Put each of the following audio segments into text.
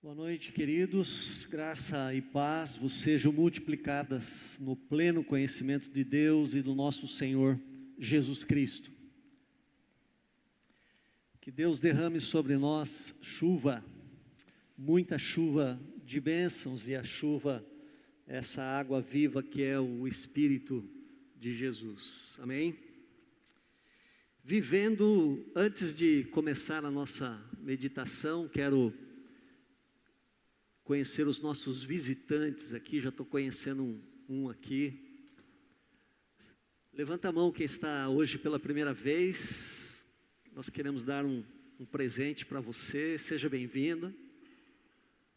Boa noite, queridos. Graça e paz vos sejam multiplicadas no pleno conhecimento de Deus e do nosso Senhor Jesus Cristo. Que Deus derrame sobre nós chuva, muita chuva de bênçãos e a chuva, essa água viva que é o Espírito de Jesus. Amém? Antes de começar a nossa meditação, quero conhecer os nossos visitantes aqui. Já estou conhecendo um aqui. Levanta a mão quem está hoje pela primeira vez. Nós queremos dar um presente para você. Seja bem-vinda.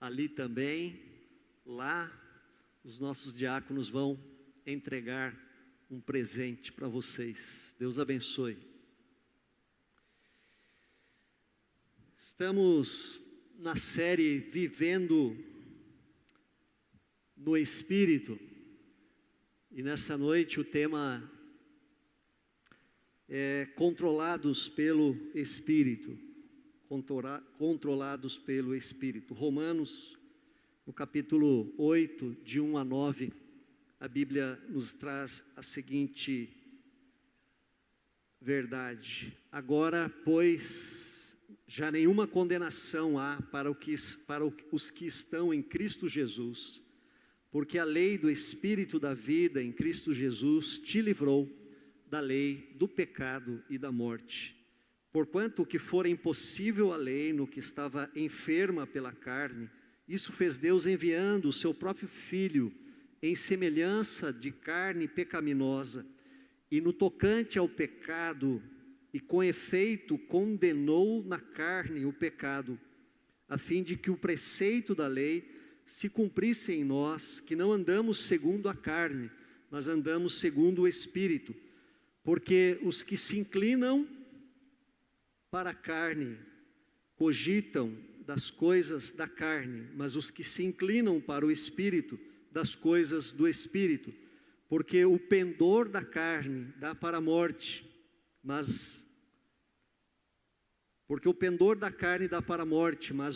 Ali também, lá, os nossos diáconos vão entregar um presente para vocês. Deus abençoe. Estamos na série Vivendo no Espírito, e nessa noite o tema é Controlados pelo Espírito, controlados pelo Espírito. Romanos, no capítulo 8, de 1 a 9, a Bíblia nos traz a seguinte verdade: agora, pois, já nenhuma condenação há para os que estão em Cristo Jesus, porque a lei do Espírito da vida em Cristo Jesus te livrou da lei do pecado e da morte. Porquanto o que for impossível à lei no que estava enferma pela carne, isso fez Deus enviando o seu próprio Filho em semelhança de carne pecaminosa, e no tocante ao pecado, e com efeito condenou na carne o pecado, a fim de que o preceito da lei se cumprisse em nós, que não andamos segundo a carne, mas andamos segundo o Espírito. Porque os que se inclinam para a carne cogitam das coisas da carne, mas os que se inclinam para o Espírito, das coisas do Espírito. Porque o pendor da carne dá para a morte, mas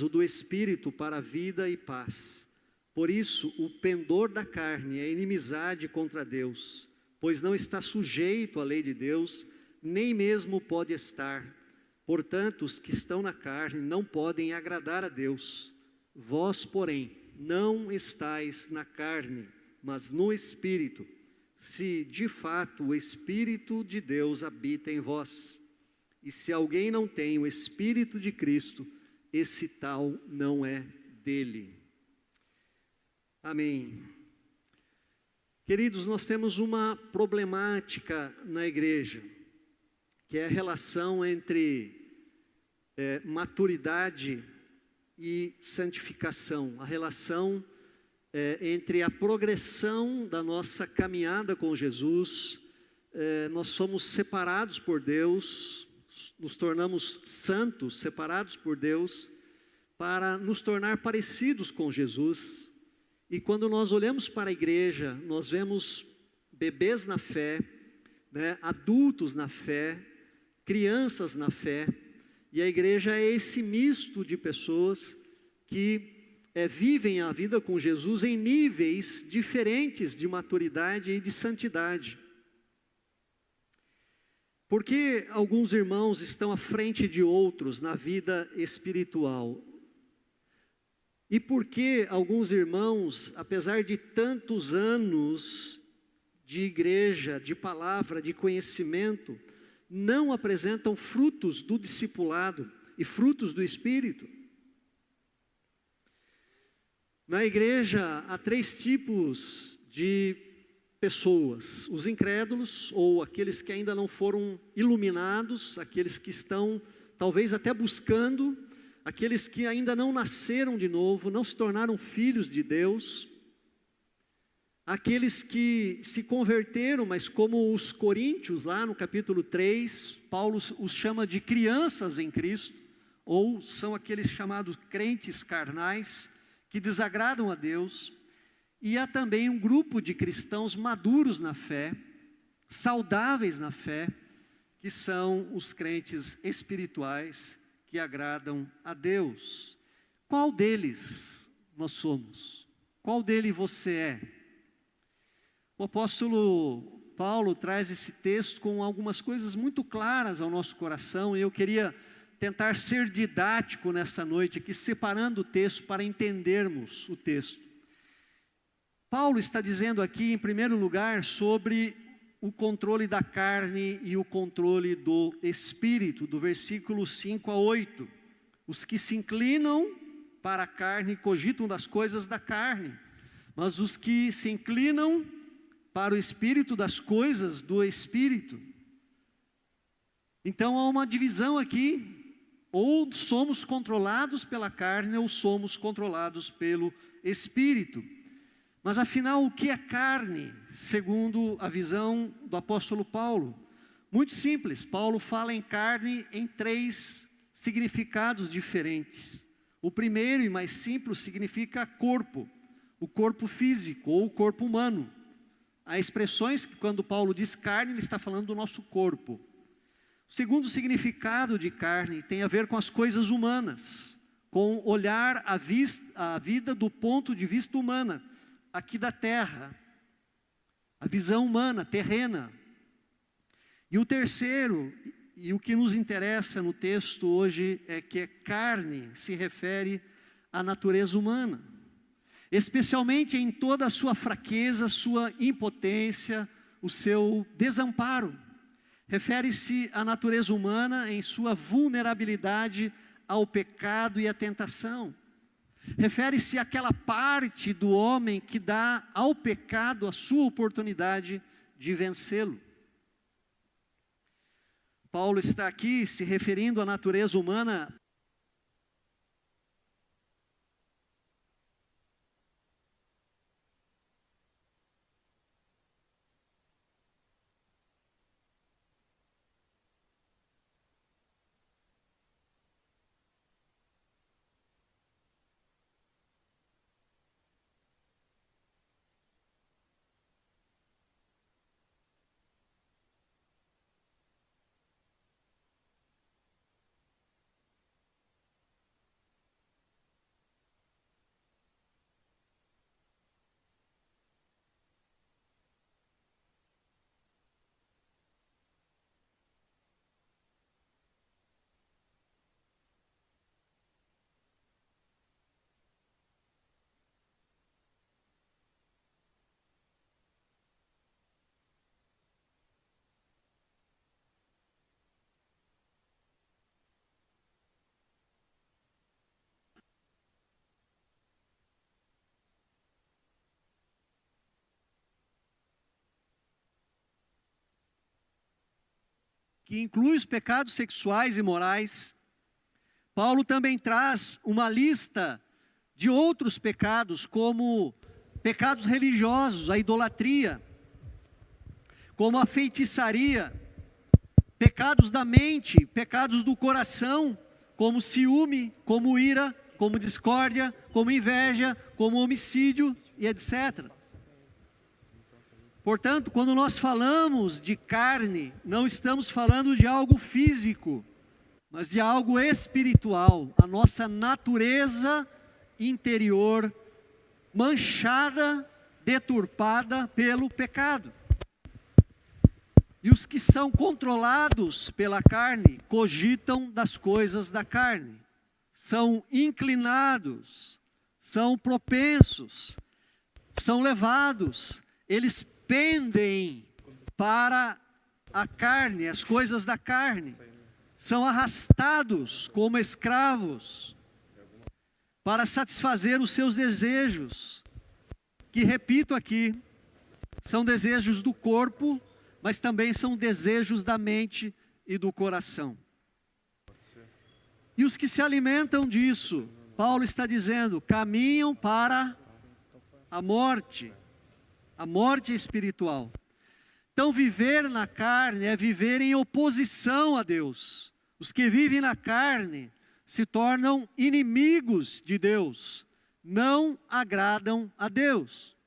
o do Espírito para a vida e paz. Por isso, o pendor da carne é inimizade contra Deus, pois não está sujeito à lei de Deus, nem mesmo pode estar. Portanto, os que estão na carne não podem agradar a Deus. Vós, porém, não estáis na carne, mas no Espírito, se de fato o Espírito de Deus habita em vós. E se alguém não tem o Espírito de Cristo, esse tal não é dele. Amém. Queridos, nós temos uma problemática na igreja, que é a relação entre maturidade e santificação, a relação entre a progressão da nossa caminhada com Jesus. Nós somos separados por Deus, nos tornamos santos, separados por Deus, para nos tornar parecidos com Jesus. E quando nós olhamos para a igreja, nós vemos bebês na fé, adultos na fé, crianças na fé, e a igreja é esse misto de pessoas que vivem a vida com Jesus em níveis diferentes de maturidade e de santidade. Por que alguns irmãos estão à frente de outros na vida espiritual? E por que alguns irmãos, apesar de tantos anos de igreja, de palavra, de conhecimento, não apresentam frutos do discipulado e frutos do Espírito? Na igreja há 3 tipos de pessoas: os incrédulos, ou aqueles que ainda não foram iluminados, aqueles que estão talvez até buscando, aqueles que ainda não nasceram de novo, não se tornaram filhos de Deus, aqueles que se converteram, mas como os coríntios, lá no capítulo 3, Paulo os chama de crianças em Cristo, ou são aqueles chamados crentes carnais, que desagradam a Deus. E há também um grupo de cristãos maduros na fé, saudáveis na fé, que são os crentes espirituais, que agradam a Deus. qual deles nós somos? Qual dele você é? O apóstolo Paulo traz esse texto com algumas coisas muito claras ao nosso coração, e eu queria tentar ser didático nessa noite aqui, separando o texto para entendermos o texto. Paulo está dizendo aqui, em primeiro lugar, sobre o controle da carne e o controle do espírito, do versículo 5 a 8. Os que se inclinam para a carne cogitam das coisas da carne, mas os que se inclinam para o espírito, das coisas do espírito. Então há uma divisão aqui, ou somos controlados pela carne, ou somos controlados pelo espírito. Mas afinal, o que é carne, segundo a visão do apóstolo Paulo? Muito simples, Paulo fala em carne em 3 significados diferentes. O primeiro e mais simples significa corpo, o corpo físico ou o corpo humano. Há expressões que quando Paulo diz carne, ele está falando do nosso corpo. O segundo significado de carne tem a ver com as coisas humanas, com olhar a vida do ponto de vista humana, aqui da terra, a visão humana, terrena. E o terceiro, e o que nos interessa no texto hoje, é que carne se refere à natureza humana, especialmente em toda a sua fraqueza, sua impotência, o seu desamparo. Refere-se à natureza humana em sua vulnerabilidade ao pecado e à tentação. Refere-se àquela parte do homem que dá ao pecado a sua oportunidade de vencê-lo. Paulo está aqui se referindo à natureza humana que inclui os pecados sexuais e morais. Paulo também traz uma lista de outros pecados, como pecados religiosos, a idolatria, como a feitiçaria, pecados da mente, pecados do coração, como ciúme, como ira, como discórdia, como inveja, como homicídio e etc. Portanto, quando nós falamos de carne, não estamos falando de algo físico, mas de algo espiritual, a nossa natureza interior manchada, deturpada pelo pecado. E os que são controlados pela carne cogitam das coisas da carne, são inclinados, são propensos, são levados, eles pendem para a carne, as coisas da carne, são arrastados como escravos para satisfazer os seus desejos, que, repito aqui, são desejos do corpo, mas também são desejos da mente e do coração. E os que se alimentam disso, Paulo está dizendo, caminham para a morte espiritual. Então, viver na carne é viver em oposição a Deus. Os que vivem na carne se tornam inimigos de Deus, não agradam a Deus.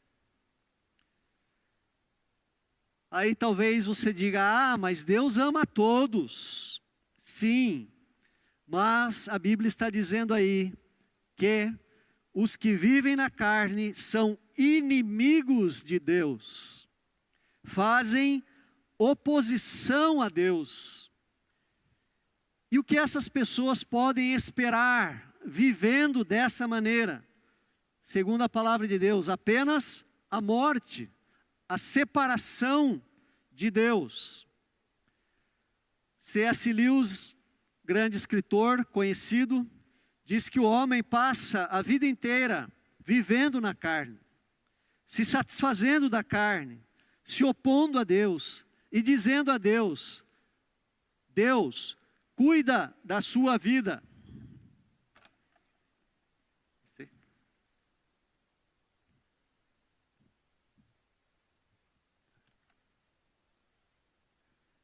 Aí talvez você diga, mas Deus ama a todos. Sim, mas a Bíblia está dizendo aí que os que vivem na carne são inimigos de Deus, fazem oposição a Deus. E o que essas pessoas podem esperar vivendo dessa maneira? Segundo a palavra de Deus, apenas a morte, a separação de Deus. C.S. Lewis, grande escritor, conhecido, diz que o homem passa a vida inteira vivendo na carne, se satisfazendo da carne, se opondo a Deus e dizendo a Deus: Deus, cuida da sua vida.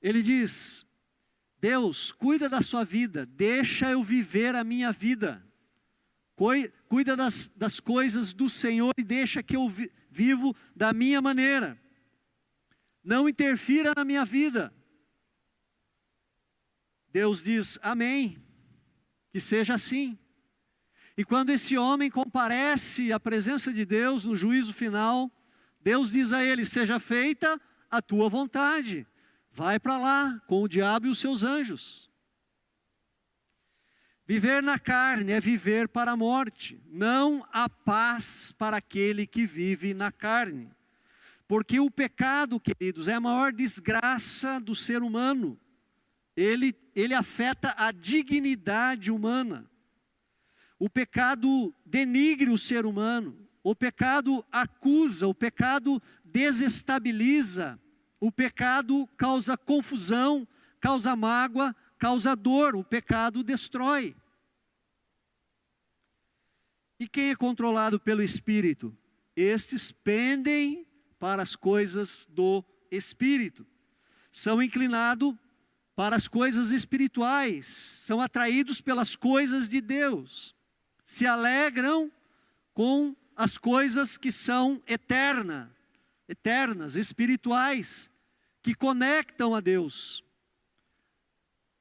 Ele diz: Deus, cuida da sua vida, deixa eu viver a minha vida. Cuida das coisas do Senhor e deixa que eu vivo da minha maneira. Não interfira na minha vida. Deus diz: amém, que seja assim. E quando esse homem comparece à presença de Deus no juízo final, Deus diz a ele: seja feita a tua vontade. Vai para lá com o diabo e os seus anjos. Viver na carne é viver para a morte. Não há paz para aquele que vive na carne. Porque o pecado, queridos, é a maior desgraça do ser humano. Ele afeta a dignidade humana. O pecado denigre o ser humano. O pecado acusa, o pecado desestabiliza. O pecado causa confusão, causa mágoa, causa dor. O pecado destrói. E quem é controlado pelo Espírito? Estes pendem para as coisas do Espírito. São inclinados para as coisas espirituais. São atraídos pelas coisas de Deus. Se alegram com as coisas que são eternas, espirituais, que conectam a Deus.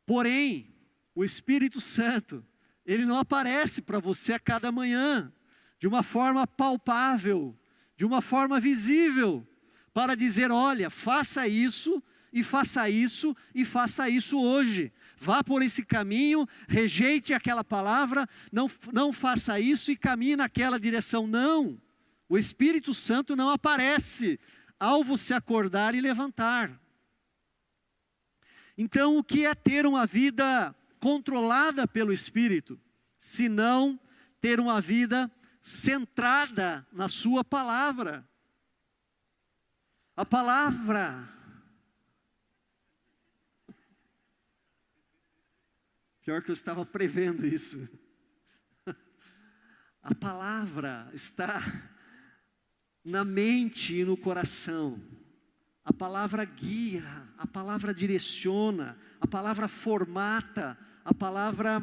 Porém, o Espírito Santo, ele não aparece para você a cada manhã, de uma forma palpável, de uma forma visível, para dizer: olha, faça isso, e faça isso, e faça isso hoje. Vá por esse caminho, rejeite aquela palavra, não faça isso e caminhe naquela direção. Não, o Espírito Santo não aparece ao você acordar e levantar. Então, o que é ter uma vida controlada pelo Espírito, se não ter uma vida centrada na sua palavra? A palavra, pior que eu estava prevendo isso, a palavra está na mente e no coração. A palavra guia, a palavra direciona, a palavra formata, a palavra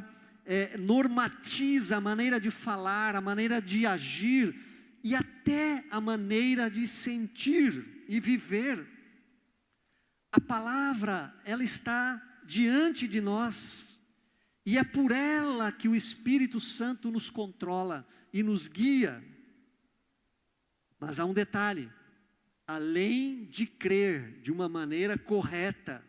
normatiza a maneira de falar, a maneira de agir e até a maneira de sentir e viver. A palavra, ela está diante de nós e é por ela que o Espírito Santo nos controla e nos guia. Mas há um detalhe: além de crer de uma maneira correta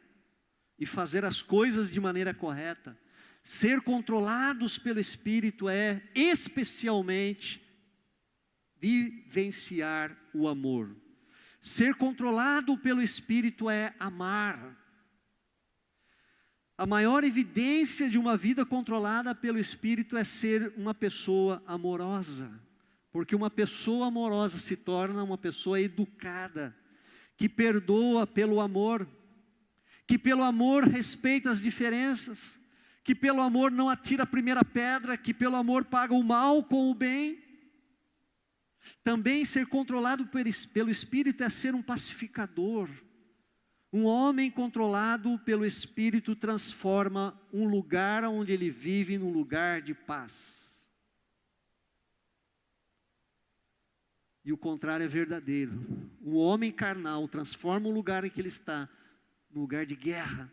e fazer as coisas de maneira correta, ser controlados pelo Espírito é especialmente vivenciar o amor. Ser controlado pelo Espírito é amar. A maior evidência de uma vida controlada pelo Espírito é ser uma pessoa amorosa. Porque uma pessoa amorosa se torna uma pessoa educada, que perdoa pelo amor, que pelo amor respeita as diferenças, que pelo amor não atira a primeira pedra, que pelo amor paga o mal com o bem. Também ser controlado pelo Espírito é ser um pacificador. Um homem controlado pelo Espírito transforma um lugar onde ele vive num lugar de paz. E o contrário é verdadeiro. Um homem carnal transforma o lugar em que ele está num lugar de guerra.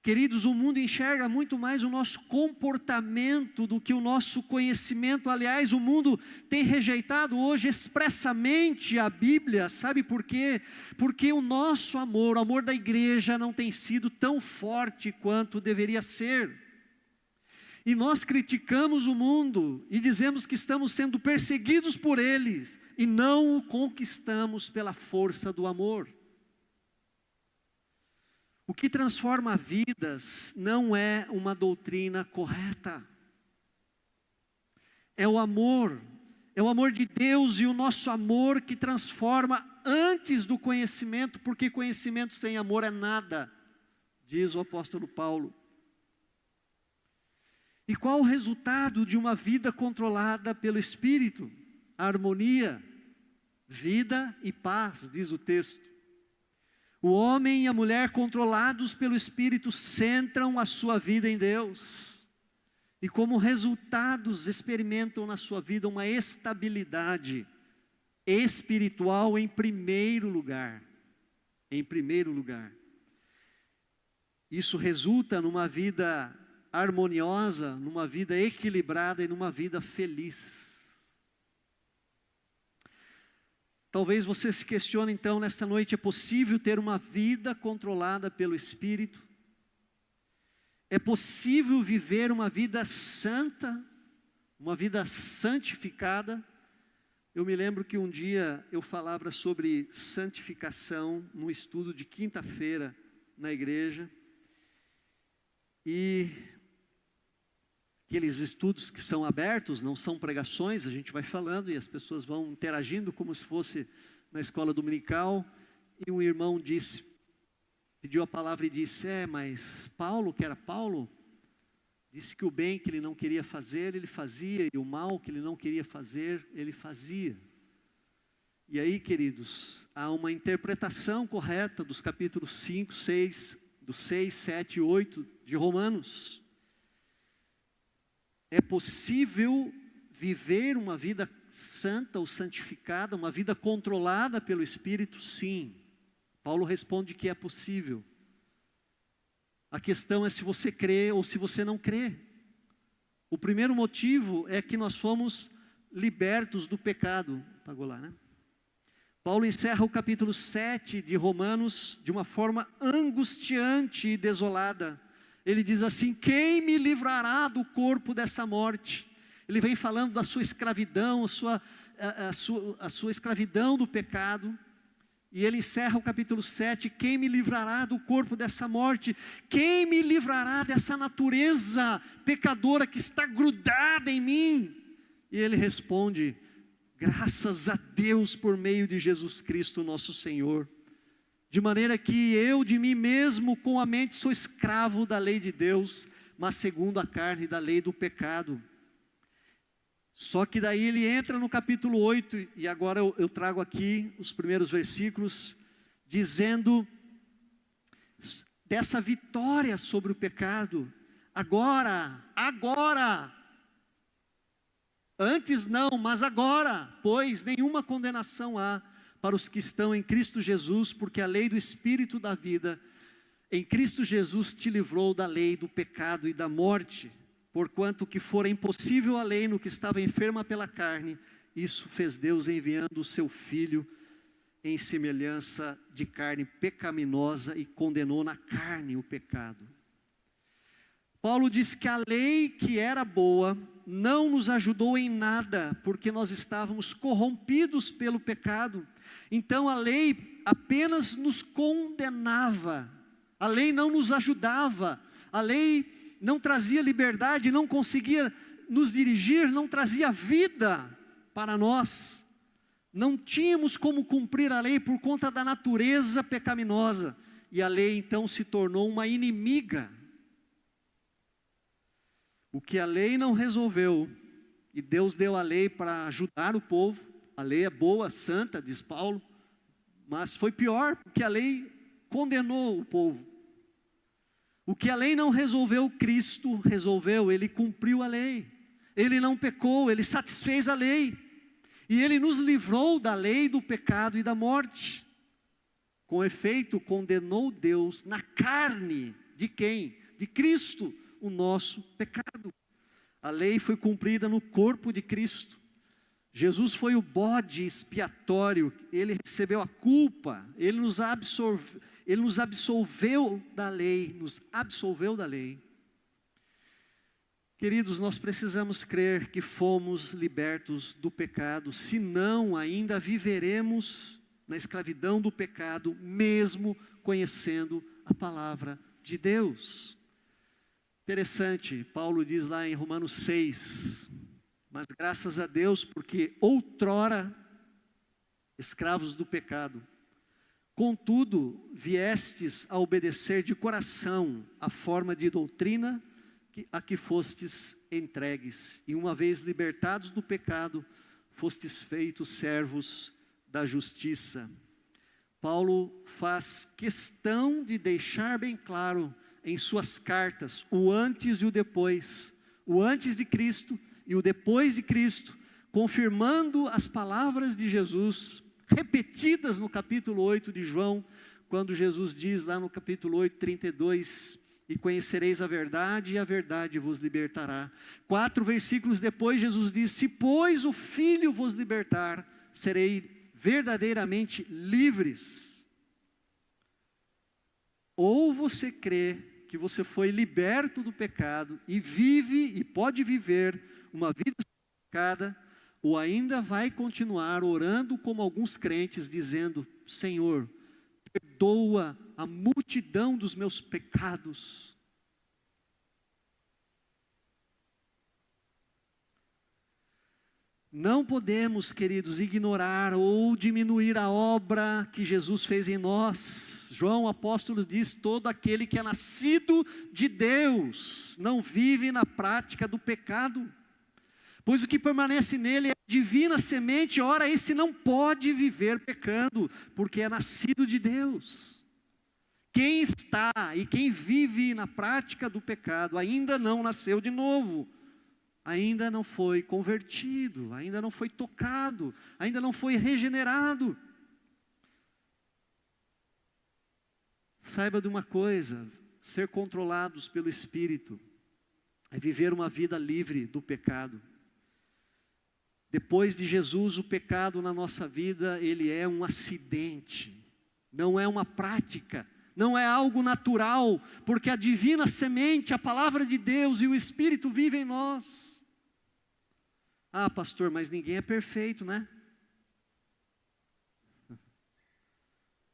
Queridos, o mundo enxerga muito mais o nosso comportamento do que o nosso conhecimento. Aliás, o mundo tem rejeitado hoje expressamente a Bíblia. Sabe por quê? Porque o nosso amor, o amor da igreja, não tem sido tão forte quanto deveria ser. E nós criticamos o mundo e dizemos que estamos sendo perseguidos por eles e não o conquistamos pela força do amor. O que transforma vidas não é uma doutrina correta. É o amor de Deus e o nosso amor que transforma antes do conhecimento, porque conhecimento sem amor é nada, diz o apóstolo Paulo. E qual o resultado de uma vida controlada pelo Espírito? Harmonia, vida e paz, diz o texto. O homem e a mulher controlados pelo Espírito centram a sua vida em Deus. E como resultados experimentam na sua vida uma estabilidade espiritual em primeiro lugar. Em primeiro lugar. Isso resulta numa vida harmoniosa, numa vida equilibrada e numa vida feliz. Talvez você se questione então nesta noite, é possível ter uma vida controlada pelo Espírito? É possível viver uma vida santa, uma vida santificada? Eu me lembro que um dia eu falava sobre santificação no estudo de quinta-feira na igreja, e aqueles estudos que são abertos, não são pregações, a gente vai falando e as pessoas vão interagindo como se fosse na escola dominical. E um irmão pediu a palavra e disse: mas Paulo, que era Paulo, disse que o bem que ele não queria fazer, ele fazia, e o mal que ele não queria fazer, ele fazia. E aí, queridos, há uma interpretação correta dos capítulos 5, 6, dos 6, 7 e 8 de Romanos. É possível viver uma vida santa ou santificada, uma vida controlada pelo Espírito? Sim. Paulo responde que é possível. A questão é se você crê ou se você não crê. O primeiro motivo é que nós fomos libertos do pecado. Apagou lá, né? Paulo encerra o capítulo 7 de Romanos de uma forma angustiante e desolada. Ele diz assim: quem me livrará do corpo dessa morte? Ele vem falando da sua escravidão, a sua escravidão do pecado. E ele encerra o capítulo 7, quem me livrará do corpo dessa morte? Quem me livrará dessa natureza pecadora que está grudada em mim? E ele responde: graças a Deus por meio de Jesus Cristo nosso Senhor. De maneira que eu de mim mesmo com a mente sou escravo da lei de Deus, mas segundo a carne da lei do pecado. Só que daí ele entra no capítulo 8, e agora eu trago aqui os primeiros versículos, dizendo dessa vitória sobre o pecado. Agora, antes não, mas agora, pois nenhuma condenação há para os que estão em Cristo Jesus, porque a lei do Espírito da vida em Cristo Jesus te livrou da lei do pecado e da morte. Porquanto que fora impossível a lei no que estava enferma pela carne, isso fez Deus enviando o seu Filho em semelhança de carne pecaminosa e condenou na carne o pecado. Paulo diz que a lei que era boa não nos ajudou em nada, porque nós estávamos corrompidos pelo pecado. Então a lei apenas nos condenava, a lei não nos ajudava, a lei não trazia liberdade, não conseguia nos dirigir, não trazia vida para nós. Não tínhamos como cumprir a lei por conta da natureza pecaminosa, e a lei então se tornou uma inimiga. O que a lei não resolveu, e Deus deu a lei para ajudar o povo. A lei é boa, santa, diz Paulo, mas foi pior, porque a lei condenou o povo. O que a lei não resolveu, Cristo resolveu. Ele cumpriu a lei, ele não pecou, ele satisfez a lei, e ele nos livrou da lei do pecado e da morte. Com efeito, condenou Deus na carne De quem? De Cristo, o nosso pecado. A lei foi cumprida no corpo de Cristo. Jesus foi o bode expiatório, ele recebeu a culpa, ele nos absolveu da lei, Queridos, nós precisamos crer que fomos libertos do pecado, senão ainda viveremos na escravidão do pecado, mesmo conhecendo a palavra de Deus. Interessante, Paulo diz lá em Romanos 6, mas graças a Deus, porque outrora, escravos do pecado, contudo, viestes a obedecer de coração a forma de doutrina a que fostes entregues, e uma vez libertados do pecado, fostes feitos servos da justiça. Paulo faz questão de deixar bem claro em suas cartas o antes e o depois, o antes de Cristo e o depois de Cristo, confirmando as palavras de Jesus, repetidas no capítulo 8 de João, quando Jesus diz lá no capítulo 8, 32, e conhecereis a verdade, e a verdade vos libertará. 4 versículos depois, Jesus diz: se pois o Filho vos libertar, serei verdadeiramente livres. Ou você crê que você foi liberto do pecado, e vive, e pode viver, uma vida santificada, ou ainda vai continuar orando como alguns crentes, dizendo: Senhor, perdoa a multidão dos meus pecados. Não podemos, queridos, ignorar ou diminuir a obra que Jesus fez em nós. João apóstolo diz: todo aquele que é nascido de Deus não vive na prática do pecado, pois o que permanece nele é a divina semente. Ora, esse não pode viver pecando, porque é nascido de Deus. Quem está e quem vive na prática do pecado ainda não nasceu de novo, ainda não foi convertido, ainda não foi tocado, ainda não foi regenerado. Saiba de uma coisa: ser controlados pelo Espírito é viver uma vida livre do pecado. Depois de Jesus, o pecado na nossa vida, ele é um acidente, não é uma prática, não é algo natural, porque a divina semente, a palavra de Deus e o Espírito vivem em nós. Ah, pastor, mas ninguém é perfeito, né?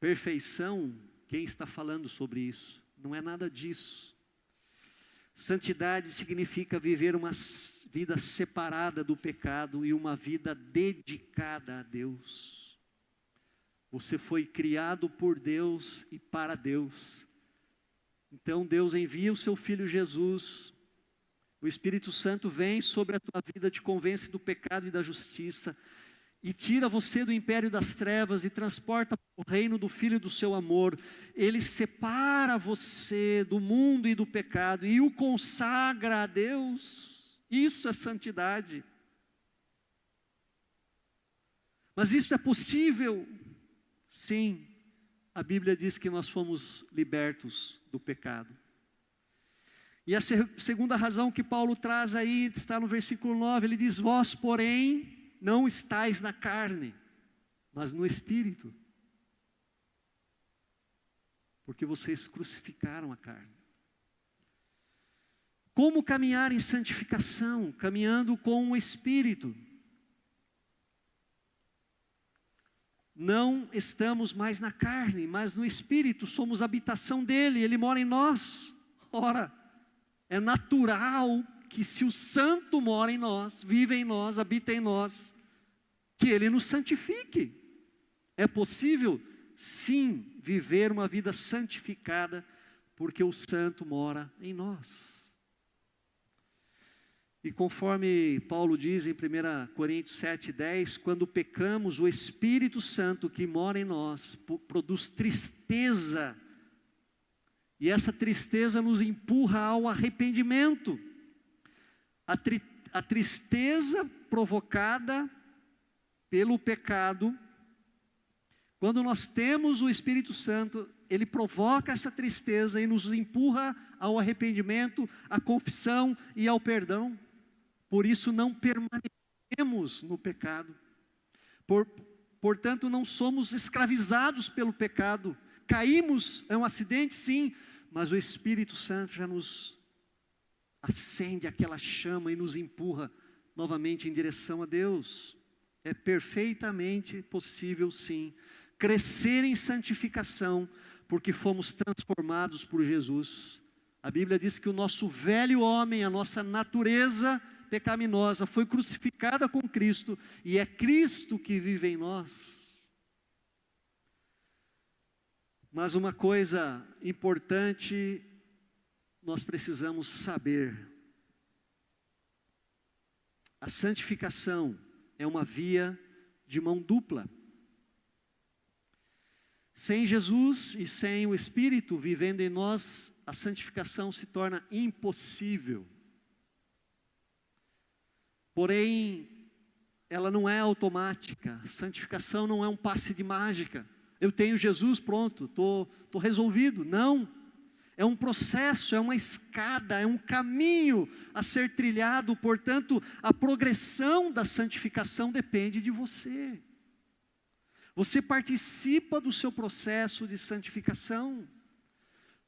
Perfeição, quem está falando sobre isso? Não é nada disso. Santidade significa viver uma vida separada do pecado e uma vida dedicada a Deus. Você foi criado por Deus e para Deus. Então Deus envia o seu Filho Jesus. O Espírito Santo vem sobre a tua vida, te convence do pecado e da justiça, e tira você do império das trevas e transporta para o reino do Filho do seu amor. Ele separa você do mundo e do pecado e o consagra a Deus. Isso é santidade. Mas isso é possível? Sim, a Bíblia diz que nós fomos libertos do pecado. E a segunda razão que Paulo traz aí, está no versículo 9, ele diz: vós, porém, não estáis na carne, mas no Espírito, porque vocês crucificaram a carne. Como caminhar em santificação? Caminhando com o Espírito. Não estamos mais na carne, mas no Espírito, somos habitação dele, ele mora em nós. Ora, é natural que se o Santo mora em nós, vive em nós, habita em nós, que ele nos santifique. É possível, sim, viver uma vida santificada, porque o Santo mora em nós. E conforme Paulo diz em 1 Coríntios 7,10, quando pecamos, o Espírito Santo que mora em nós produz tristeza, e essa tristeza nos empurra ao arrependimento. A tristeza provocada pelo pecado, quando nós temos o Espírito Santo, ele provoca essa tristeza e nos empurra ao arrependimento, à confissão e ao perdão. Por isso não permanecemos no pecado. Portanto, não somos escravizados pelo pecado. Caímos, é um acidente, sim, mas o Espírito Santo já nos acende aquela chama e nos empurra novamente em direção a Deus. É perfeitamente possível, sim, crescer em santificação, porque fomos transformados por Jesus. A Bíblia diz que o nosso velho homem, a nossa natureza pecaminosa, foi crucificada com Cristo, e é Cristo que vive em nós. Mas uma coisa importante nós precisamos saber: a santificação é uma via de mão dupla. Sem Jesus e sem o Espírito vivendo em nós, a santificação se torna impossível. Porém, ela não é automática. A santificação não é um passe de mágica. Eu tenho Jesus, pronto, estou resolvido. Não. É um processo, é uma escada, é um caminho a ser trilhado. Portanto, a progressão da santificação depende de você. Você participa do seu processo de santificação.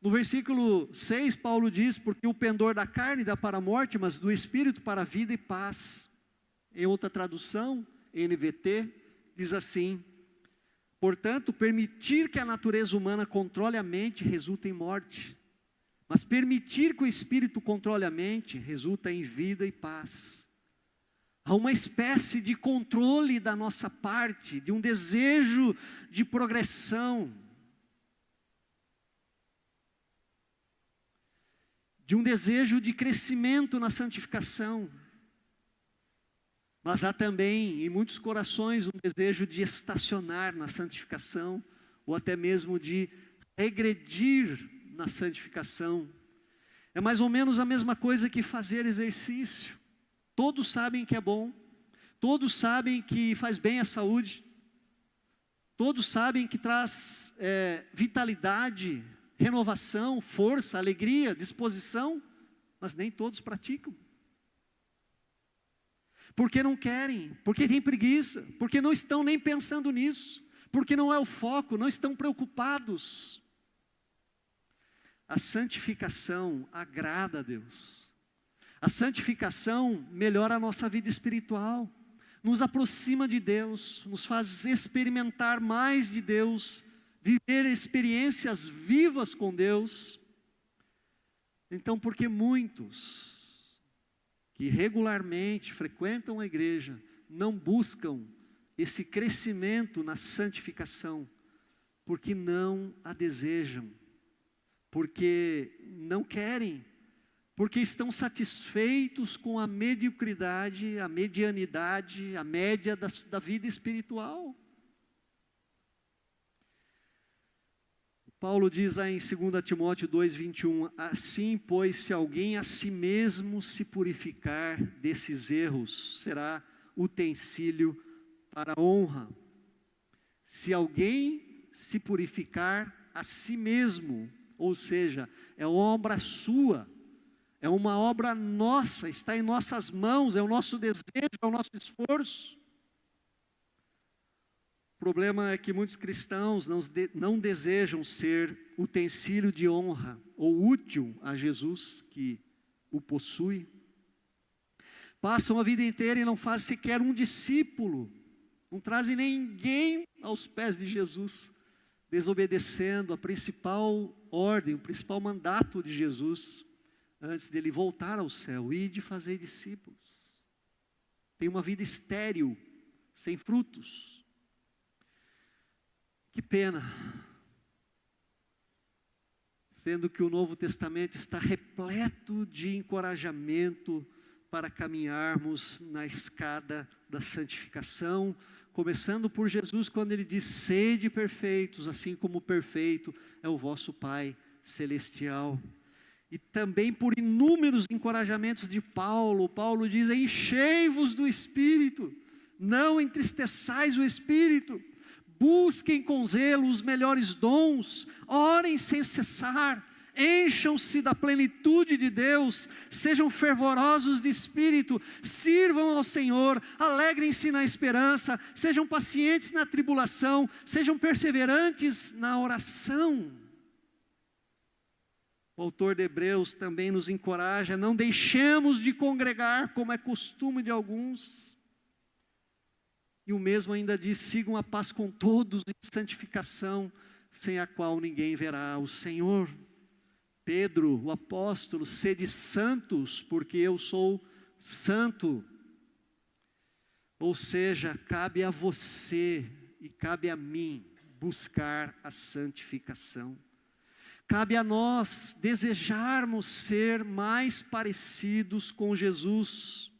No versículo 6, Paulo diz: porque o pendor da carne dá para a morte, mas do Espírito para a vida e paz. Em outra tradução, NVT, diz assim: portanto, permitir que a natureza humana controle a mente resulta em morte, mas permitir que o Espírito controle a mente resulta em vida e paz. Há uma espécie de controle da nossa parte, de um desejo de progressão, de um desejo de crescimento na santificação. Mas há também em muitos corações um desejo de estacionar na santificação, ou até mesmo de regredir na santificação. É mais ou menos a mesma coisa que fazer exercício. Todos sabem que é bom, todos sabem que faz bem à saúde, todos sabem que traz vitalidade, renovação, força, alegria, disposição, mas nem todos praticam. Porque não querem, porque têm preguiça, porque não estão nem pensando nisso, porque não é o foco, não estão preocupados. A santificação agrada a Deus. A santificação melhora a nossa vida espiritual, nos aproxima de Deus, nos faz experimentar mais de Deus, viver experiências vivas com Deus. Então, porque muitos que regularmente frequentam a igreja não buscam esse crescimento na santificação, porque não a desejam, porque não querem, porque estão satisfeitos com a mediocridade, a medianidade, a média da vida espiritual. Paulo diz lá em 2 Timóteo 2:21, assim, pois, se alguém a si mesmo se purificar desses erros, será utensílio para a honra. Se alguém se purificar a si mesmo, ou seja, é obra sua, é uma obra nossa, está em nossas mãos, é o nosso desejo, é o nosso esforço. O problema é que muitos cristãos não desejam ser utensílio de honra, ou útil a Jesus que o possui. Passam a vida inteira e não fazem sequer um discípulo, não trazem ninguém aos pés de Jesus, desobedecendo a principal ordem, o principal mandato de Jesus, antes dele voltar ao céu, e de fazer discípulos. Tem uma vida estéril, sem frutos. Que pena, sendo que o Novo Testamento está repleto de encorajamento para caminharmos na escada da santificação, começando por Jesus, quando ele diz: sede perfeitos, assim como perfeito é o vosso Pai celestial. E também por inúmeros encorajamentos de Paulo. Paulo diz: enchei-vos do Espírito, não entristeçais o Espírito, busquem com zelo os melhores dons, orem sem cessar, encham-se da plenitude de Deus, sejam fervorosos de espírito, sirvam ao Senhor, alegrem-se na esperança, sejam pacientes na tribulação, sejam perseverantes na oração. O autor de Hebreus também nos encoraja: não deixemos de congregar, como é costume de alguns. E o mesmo ainda diz: sigam a paz com todos em santificação, sem a qual ninguém verá o Senhor. Pedro, o apóstolo: sede santos, porque eu sou santo. Ou seja, cabe a você e cabe a mim buscar a santificação. Cabe a nós desejarmos ser mais parecidos com Jesus.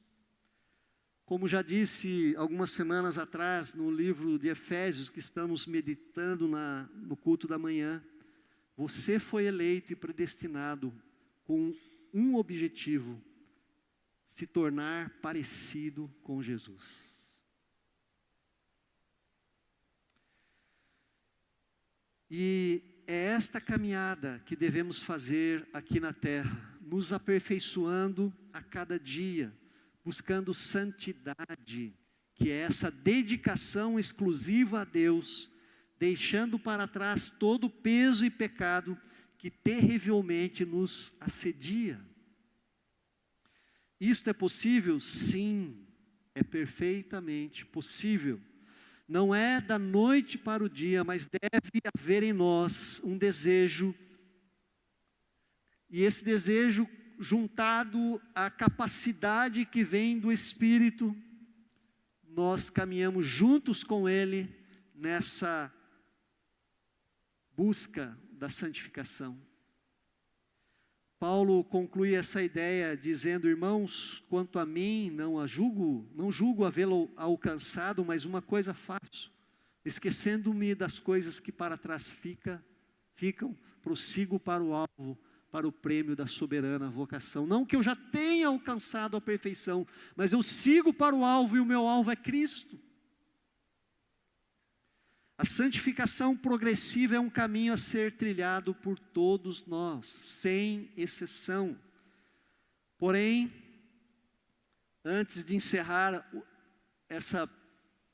Como já disse algumas semanas atrás, no livro de Efésios, que estamos meditando no culto da manhã, você foi eleito e predestinado com um objetivo: se tornar parecido com Jesus. E é esta caminhada que devemos fazer aqui na terra, nos aperfeiçoando a cada dia, buscando santidade, que é essa dedicação exclusiva a Deus, deixando para trás todo o peso e pecado que terrivelmente nos assedia. Isto é possível? Sim, é perfeitamente possível. Não é da noite para o dia, mas deve haver em nós um desejo, e esse desejo juntado à capacidade que vem do Espírito, nós caminhamos juntos com Ele nessa busca da santificação. Paulo conclui essa ideia dizendo: irmãos, quanto a mim, não julgo havê-lo alcançado, mas uma coisa faço, esquecendo-me das coisas que para trás ficam, prossigo para o alvo, para o prêmio da soberana vocação. Não que eu já tenha alcançado a perfeição, mas eu sigo para o alvo, e o meu alvo é Cristo. A santificação progressiva é um caminho a ser trilhado por todos nós, sem exceção. Porém, antes de encerrar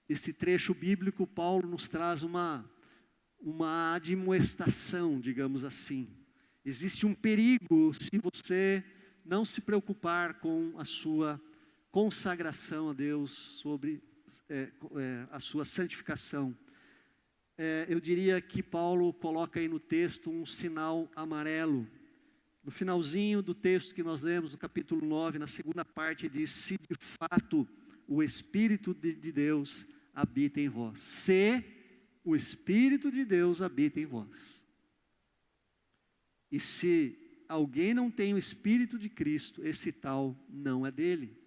esse trecho bíblico, Paulo nos traz uma admoestação, digamos assim. Existe um perigo se você não se preocupar com a sua consagração a Deus, sobre a sua santificação. Eu diria que Paulo coloca aí no texto um sinal amarelo. No finalzinho do texto que nós lemos, no capítulo 9, na segunda parte, diz: se de fato o Espírito de Deus habita em vós. Se o Espírito de Deus habita em vós. E se alguém não tem o Espírito de Cristo, esse tal não é dele.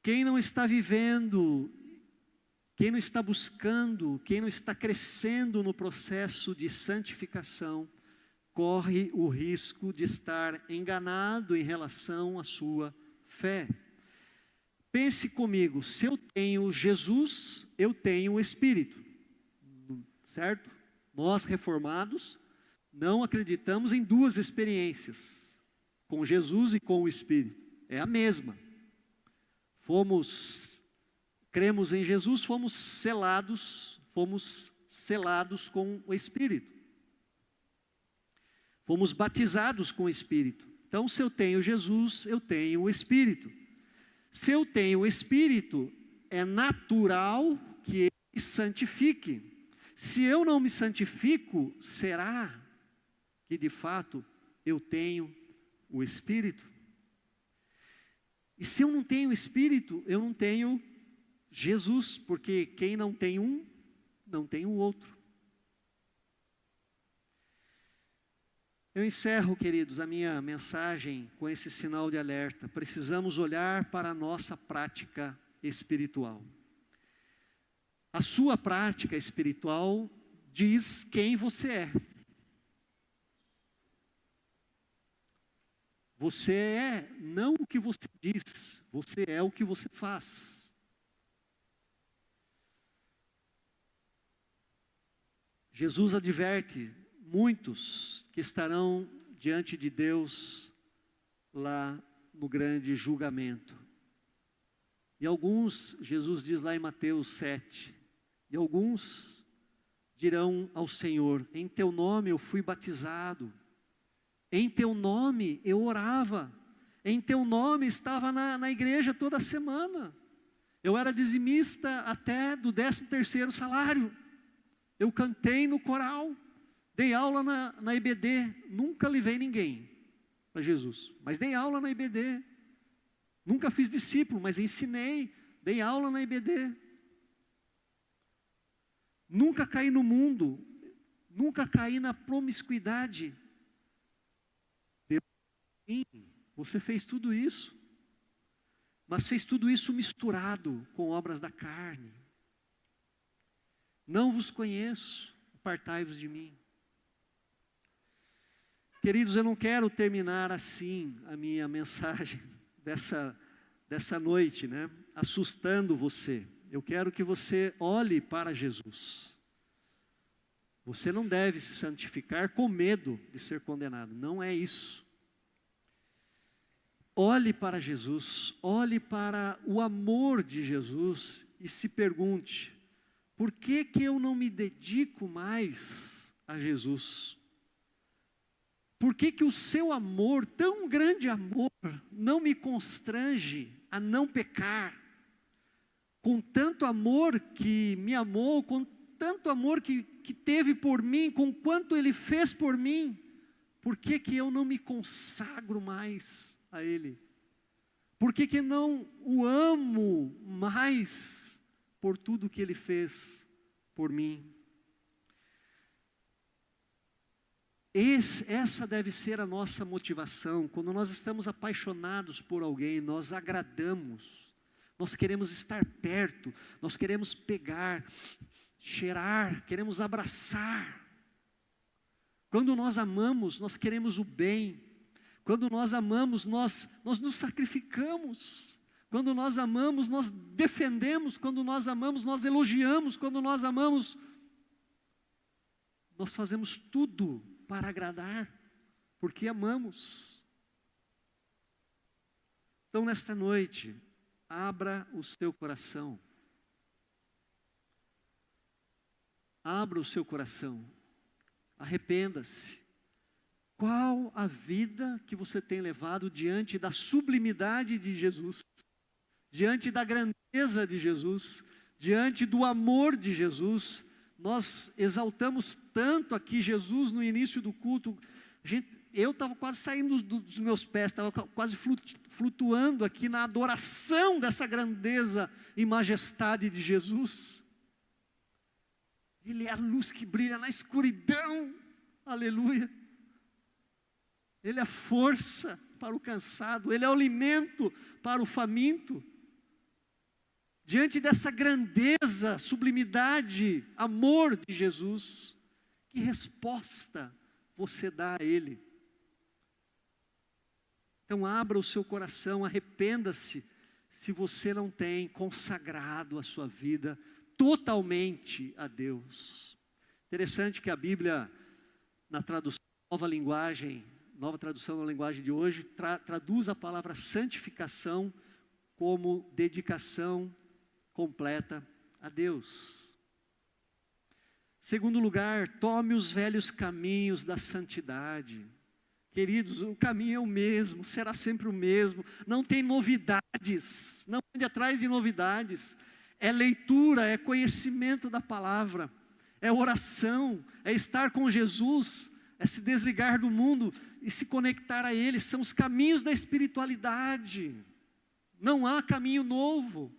Quem não está vivendo, quem não está buscando, quem não está crescendo no processo de santificação, corre o risco de estar enganado em relação à sua fé. Pense comigo: se eu tenho Jesus, eu tenho o Espírito, certo? Nós reformados não acreditamos em duas experiências, com Jesus e com o Espírito, é a mesma. Cremos em Jesus, fomos selados com o Espírito. Fomos batizados com o Espírito. Então, se eu tenho Jesus, eu tenho o Espírito. Se eu tenho o Espírito, é natural que ele me santifique. Se eu não me santifico, será que de fato eu tenho o Espírito? E se eu não tenho o Espírito, eu não tenho Jesus, porque quem não tem um, não tem o outro. Eu encerro, queridos, a minha mensagem com esse sinal de alerta. Precisamos olhar para a nossa prática espiritual. A sua prática espiritual diz quem você é. Você é não o que você diz, você é o que você faz. Jesus adverte muitos que estarão diante de Deus lá no grande julgamento. E alguns, Jesus diz lá em Mateus 7, e alguns dirão ao Senhor: em teu nome eu fui batizado, em teu nome eu orava, em teu nome estava na igreja toda semana, eu era dizimista até do 13º salário, eu cantei no coral, dei aula na IBD, nunca levei ninguém para Jesus, mas dei aula na IBD, nunca fiz discípulo, mas ensinei, dei aula na IBD, nunca caí no mundo, nunca caí na promiscuidade. Deus, sim, você fez tudo isso, mas fez tudo isso misturado com obras da carne. Não vos conheço, apartai-vos de mim. Queridos, eu não quero terminar assim a minha mensagem dessa noite, né? Assustando você. Eu quero que você olhe para Jesus. Você não deve se santificar com medo de ser condenado, não é isso. Olhe para Jesus, olhe para o amor de Jesus e se pergunte: por que que eu não me dedico mais a Jesus? Por que que o seu amor, tão grande amor, não me constrange a não pecar? Com tanto amor que me amou, com tanto amor que teve por mim, com quanto Ele fez por mim, por que que eu não me consagro mais a Ele? Por que que não o amo mais por tudo que Ele fez por mim? Essa deve ser a nossa motivação. Quando nós estamos apaixonados por alguém, nós agradamos, nós queremos estar perto, nós queremos pegar, cheirar, queremos abraçar. Quando nós amamos, nós queremos o bem. Quando nós amamos, nós nos sacrificamos. Quando nós amamos, nós defendemos. Quando nós amamos, nós elogiamos. Quando nós amamos, nós fazemos tudo para agradar, porque amamos. Então, nesta noite, abra o seu coração. Abra o seu coração. Arrependa-se. Qual a vida que você tem levado diante da sublimidade de Jesus, diante da grandeza de Jesus, diante do amor de Jesus? Nós exaltamos tanto aqui Jesus no início do culto. Eu estava quase saindo dos meus pés, estava quase flutuando aqui na adoração dessa grandeza e majestade de Jesus. Ele é a luz que brilha na escuridão, aleluia. Ele é a força para o cansado, Ele é o alimento para o faminto. Diante dessa grandeza, sublimidade, amor de Jesus, que resposta você dá a Ele? Então abra o seu coração, arrependa-se se você não tem consagrado a sua vida totalmente a Deus. Interessante que a Bíblia, na tradução nova tradução na linguagem de hoje, traduz a palavra santificação como dedicação completa a Deus. Segundo lugar, tome os velhos caminhos da santidade. Queridos, o caminho é o mesmo, será sempre o mesmo, não tem novidades, não ande atrás de novidades. É leitura, é conhecimento da palavra, é oração, é estar com Jesus, é se desligar do mundo e se conectar a Ele. São os caminhos da espiritualidade, não há caminho novo.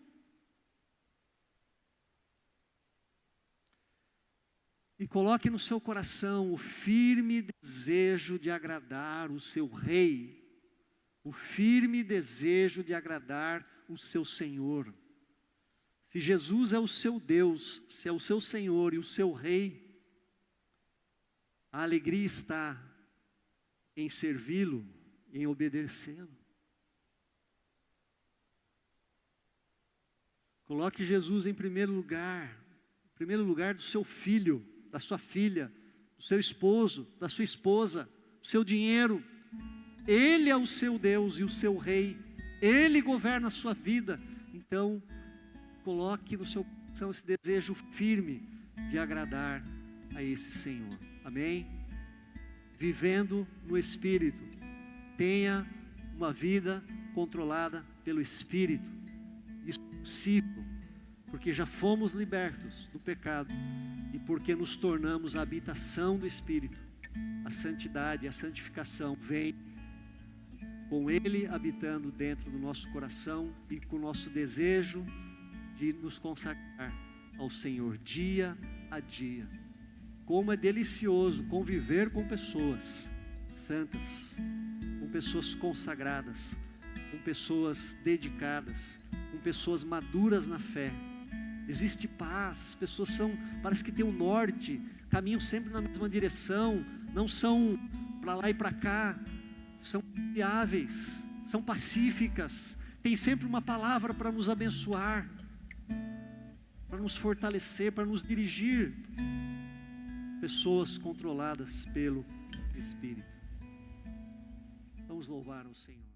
E coloque no seu coração o firme desejo de agradar o seu Rei, o firme desejo de agradar o seu Senhor. Se Jesus é o seu Deus, se é o seu Senhor e o seu Rei, a alegria está em servi-lo, em obedecê-lo. Coloque Jesus em primeiro lugar do seu filho. da sua filha, do seu esposo, da sua esposa, do seu dinheiro. Ele é o seu Deus e o seu Rei. Ele governa a sua vida. Então, coloque no seu coração esse desejo firme de agradar a esse Senhor. Amém? Vivendo no Espírito. Tenha uma vida controlada pelo Espírito. Isso é possível, porque já fomos libertos do pecado e porque nos tornamos a habitação do Espírito. A santidade, a santificação vem com Ele habitando dentro do nosso coração e com o nosso desejo de nos consagrar ao Senhor dia a dia. Como é delicioso conviver com pessoas santas, com pessoas consagradas, com pessoas dedicadas, com pessoas maduras na fé. Existe paz, as pessoas parece que tem um norte, caminham sempre na mesma direção, não são para lá e para cá, são confiáveis, são pacíficas, tem sempre uma palavra para nos abençoar, para nos fortalecer, para nos dirigir. Pessoas controladas pelo Espírito. Vamos louvar o Senhor.